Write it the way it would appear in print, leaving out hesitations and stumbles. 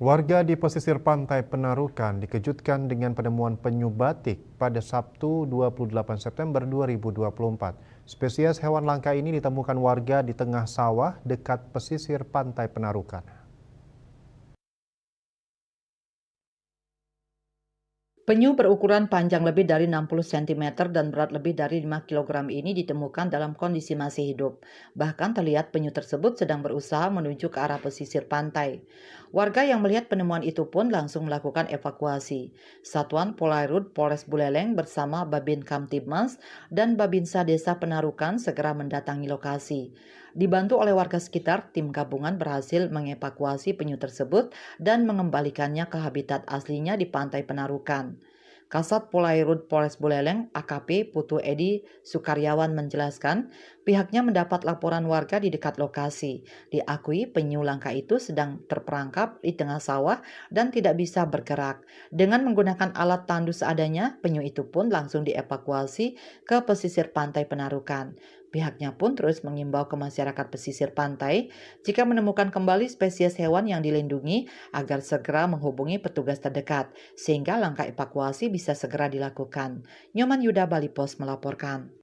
Warga di pesisir pantai Penarukan dikejutkan dengan penemuan penyu batik pada Sabtu 28 September 2024. Spesies hewan langka ini ditemukan warga di tengah sawah dekat pesisir pantai Penarukan. Penyu berukuran panjang lebih dari 60 cm dan berat lebih dari 5 kg ini ditemukan dalam kondisi masih hidup. Bahkan terlihat penyu tersebut sedang berusaha menuju ke arah pesisir pantai. Warga yang melihat penemuan itu pun langsung melakukan evakuasi. Satuan Polairut Polres Buleleng bersama Babin Kamtibmas dan Babinsa Desa Penarukan segera mendatangi lokasi. Dibantu oleh warga sekitar, tim gabungan berhasil mengevakuasi penyu tersebut dan mengembalikannya ke habitat aslinya di pantai Penarukan. Kasat Polairut Polres Buleleng AKP Putu Edi Sukaryawan menjelaskan, pihaknya mendapat laporan warga di dekat lokasi. Diakui penyu langka itu sedang terperangkap di tengah sawah dan tidak bisa bergerak. Dengan menggunakan alat tandu seadanya, penyu itu pun langsung dievakuasi ke pesisir pantai Penarukan. Pihaknya pun terus mengimbau ke masyarakat pesisir pantai jika menemukan kembali spesies hewan yang dilindungi agar segera menghubungi petugas terdekat sehingga langkah evakuasi bisa segera dilakukan. Nyoman Yuda Bali Pos melaporkan.